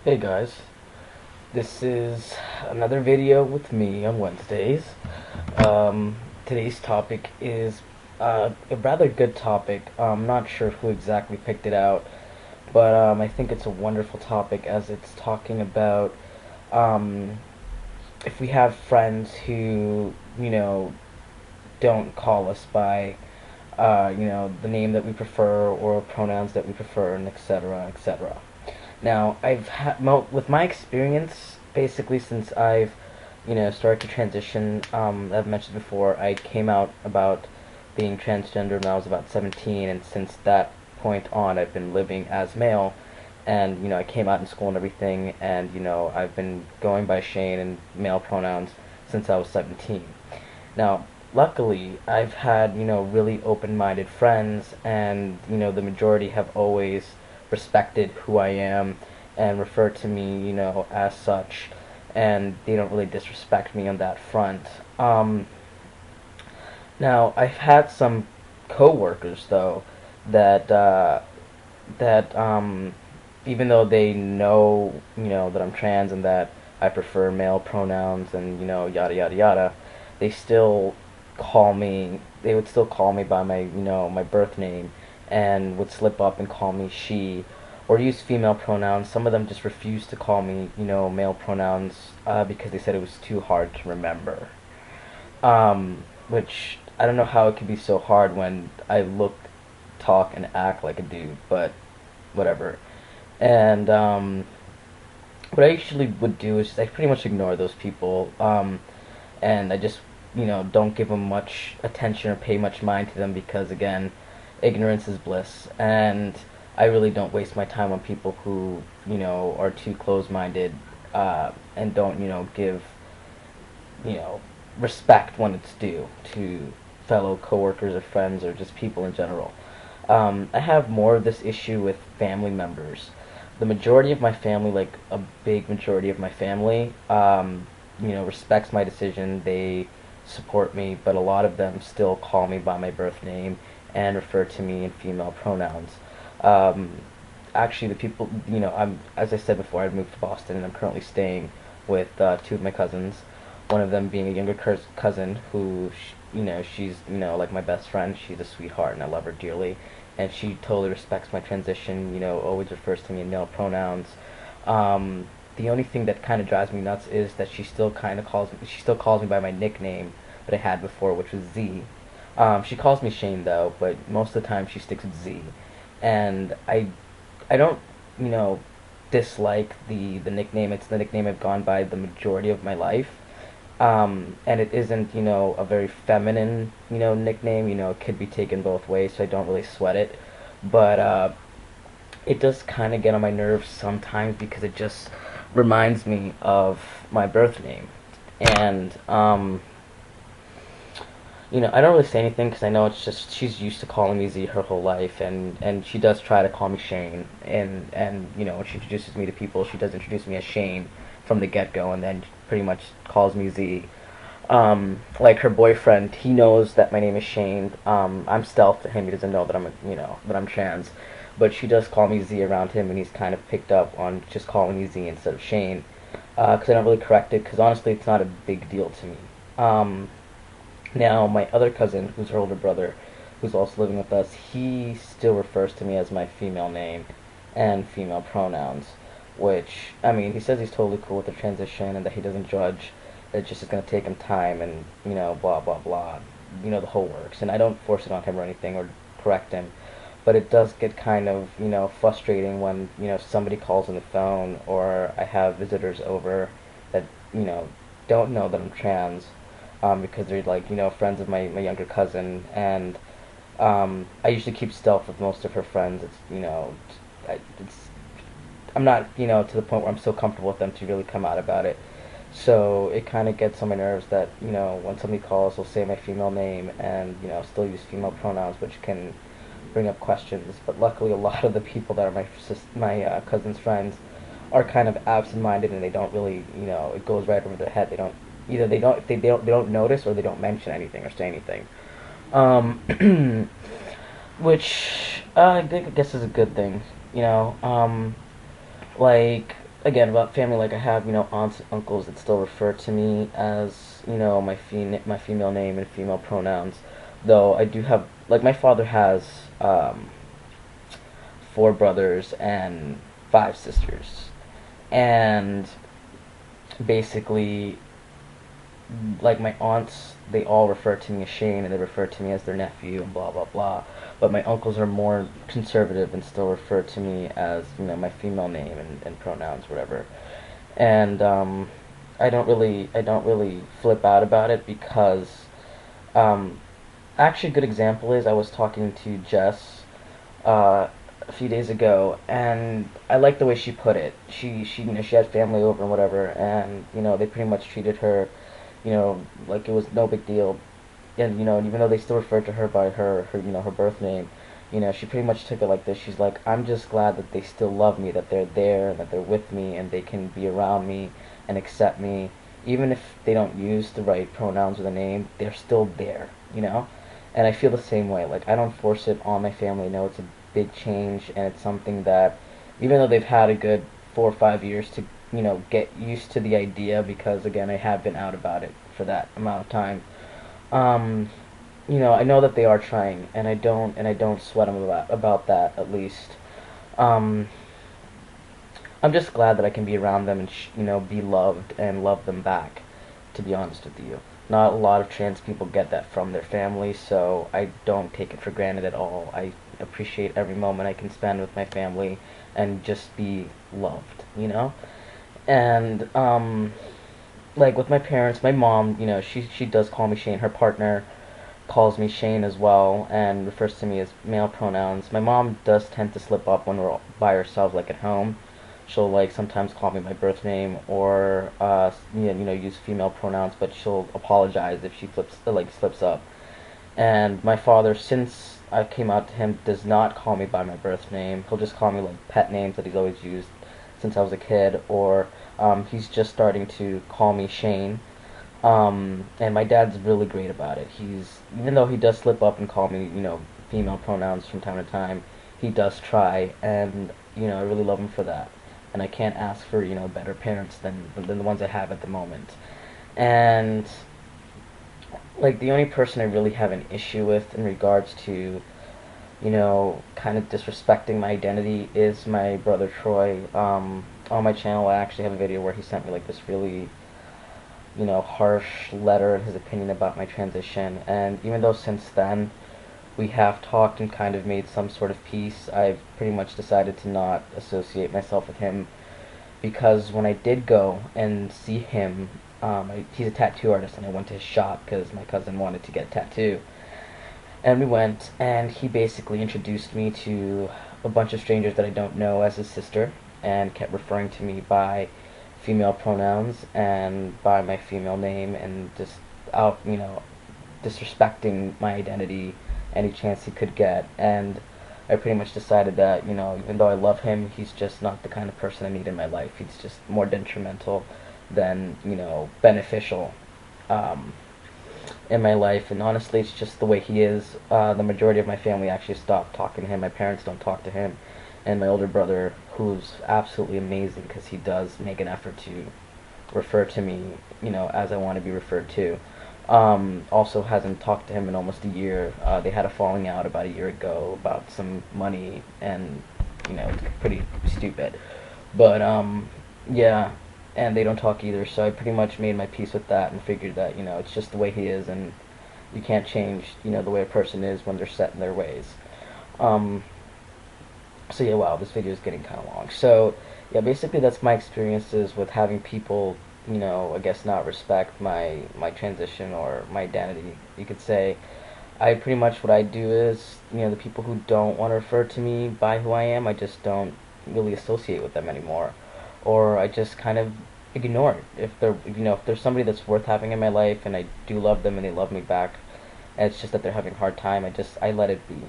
Hey guys, this is another video with me on Wednesdays. Today's topic is a rather good topic. I'm not sure who exactly picked it out, but I think it's a wonderful topic as it's talking about um, if we have friends who, don't call us by, the name that we prefer or pronouns that we prefer, and etc., etc. Now, with my experience, basically since I've, started to transition. I've mentioned before, I came out about being transgender when I was about 17, and since that point on, I've been living as male. And I came out in school and everything, and I've been going by Shane and male pronouns since I was 17. Now, luckily, I've had, really open-minded friends, and, the majority have always respected who I am and refer to me, as such, and they don't really disrespect me on that front. Now, I've had some coworkers though that even though they know, that I'm trans and that I prefer male pronouns and yada yada yada, they still they would still call me by my birth name, and would slip up and call me she, or use female pronouns. Some of them just refused to call me, male pronouns, because they said it was too hard to remember. Which I don't know how it could be so hard when I look, talk, and act like a dude, but whatever. And what I usually would do is I pretty much ignore those people, and I just don't give them much attention or pay much mind to them because, again, ignorance is bliss, and I really don't waste my time on people who are too close-minded, and don't give you know respect when it's due to fellow coworkers or friends or just people in general. I have more of this issue with family members. The majority of my family, like a big majority of my family, respects my decision. They support me, but a lot of them still call me by my birth name and refer to me in female pronouns. Um, Actually, the people, as I said before, I've moved to Boston and I'm currently staying with two of my cousins. One of them being a younger cousin who, she's, like my best friend. She's a sweetheart and I love her dearly. And she totally respects my transition, always refers to me in male pronouns. The only thing that kind of drives me nuts is that she still calls me by my nickname that I had before, which was Z. She calls me Shane though, but most of the time she sticks with Z. And I don't, you know, dislike the nickname. It's the nickname I've gone by the majority of my life. And it isn't, a very feminine, nickname. It could be taken both ways, so I don't really sweat it. But it does kind of get on my nerves sometimes because it just reminds me of my birth name. And I don't really say anything because I know it's just she's used to calling me Z her whole life, and she does try to call me Shane, and when she introduces me to people, she does introduce me as Shane from the get go, and then pretty much calls me Z. Like her boyfriend, he knows that my name is Shane. I'm stealth to him; he doesn't know that I'm trans, but she does call me Z around him, and he's kind of picked up on just calling me Z instead of Shane, because I don't really correct it, because honestly, it's not a big deal to me. Now, my other cousin, who's her older brother, who's also living with us, he still refers to me as my female name and female pronouns, which, I mean, he says he's totally cool with the transition and that he doesn't judge, that it's just going to take him time and, blah, blah, blah, the whole works. And I don't force it on him or anything or correct him, but it does get kind of, frustrating when, somebody calls on the phone or I have visitors over that, don't know that I'm trans, because they're like friends of my younger cousin, and I usually keep stealth with most of her friends. It's I'm not to the point where I'm so comfortable with them to really come out about it. So it kind of gets on my nerves that when somebody calls, they'll say my female name and still use female pronouns, which can bring up questions. But luckily, a lot of the people that are my cousin's friends are kind of absent-minded, and they don't really it goes right over their head. They don't either they don't notice, or they don't mention anything or say anything, which I guess is a good thing. Like again, about family, like I have, aunts and uncles that still refer to me as, my female name and female pronouns. Though I do have, like, my father has four brothers and five sisters, and basically, like my aunts, they all refer to me as Shane, and they refer to me as their nephew, and blah blah blah. But my uncles are more conservative and still refer to me as my female name and pronouns, whatever. And I don't really flip out about it because um, actually, a good example is I was talking to Jess uh, a few days ago, and I like the way she put it. She had family over and whatever, and they pretty much treated her, like it was no big deal. And even though they still referred to her by her birth name, she pretty much took it like this. She's like, I'm just glad that they still love me, that they're there, and that they're with me, and they can be around me and accept me, even if they don't use the right pronouns or the name. They're still there. And I feel the same way. Like, I don't force it on my family. I know it's a big change, and it's something that, even though they've had a good 4 or 5 years to, get used to the idea, because again, I have been out about it for that amount of time. Um, I know that they are trying, and I don't sweat them about that. At least, um, I'm just glad that I can be around them and be loved and love them back. To be honest with you, not a lot of trans people get that from their family, so I don't take it for granted at all. I appreciate every moment I can spend with my family and just be loved. And like with my parents, my mom, she does call me Shane. Her partner calls me Shane as well and refers to me as male pronouns. My mom does tend to slip up when we're by ourselves, like at home. She'll like sometimes call me my birth name or use female pronouns, but she'll apologize if she slips up. And my father, since I came out to him, does not call me by my birth name. He'll just call me like pet names that he's always used since I was a kid, or he's just starting to call me Shane. And my dad's really great about it. Even though he does slip up and call me, female pronouns from time to time, he does try, and I really love him for that. And I can't ask for better parents than the ones I have at the moment. And like the only person I really have an issue with in regards to kind of disrespecting my identity is my brother Troy. On my channel, I actually have a video where he sent me like this really harsh letter in his opinion about my transition. And even though since then we have talked and kind of made some sort of peace, I've pretty much decided to not associate myself with him, because when I did go and see him, he's a tattoo artist, and I went to his shop because my cousin wanted to get a tattoo. And we went, and he basically introduced me to a bunch of strangers that I don't know as his sister, and kept referring to me by female pronouns and by my female name, and just out, disrespecting my identity any chance he could get. And I pretty much decided that, even though I love him, he's just not the kind of person I need in my life. He's just more detrimental than, beneficial in my life. And honestly, it's just the way he is. The majority of my family actually stopped talking to him. My parents don't talk to him. And my older brother, who's absolutely amazing because he does make an effort to refer to me, as I want to be referred to. Also hasn't talked to him in almost a year. They had a falling out about a year ago about some money, and it's pretty stupid. But yeah, and they don't talk either. So I pretty much made my peace with that and figured that it's just the way he is, and you can't change the way a person is when they're set in their ways. So yeah, wow, this video is getting kind of long. So yeah, basically that's my experiences with having people, I guess not respect my transition or my identity. You could say, I pretty much what I do is, the people who don't want to refer to me by who I am, I just don't really associate with them anymore, or I just kind of ignore it. If there's somebody that's worth having in my life and I do love them and they love me back, and it's just that they're having a hard time, I let it be,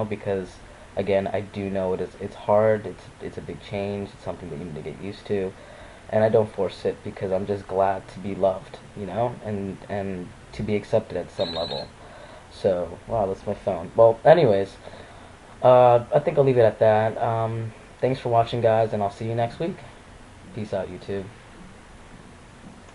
because again, I do know it's hard, it's a big change, it's something that you need to get used to, and I don't force it because I'm just glad to be loved, and to be accepted at some level. So, wow, that's my phone. Well, anyways, I think I'll leave it at that. Thanks for watching, guys, and I'll see you next week. Peace out, YouTube.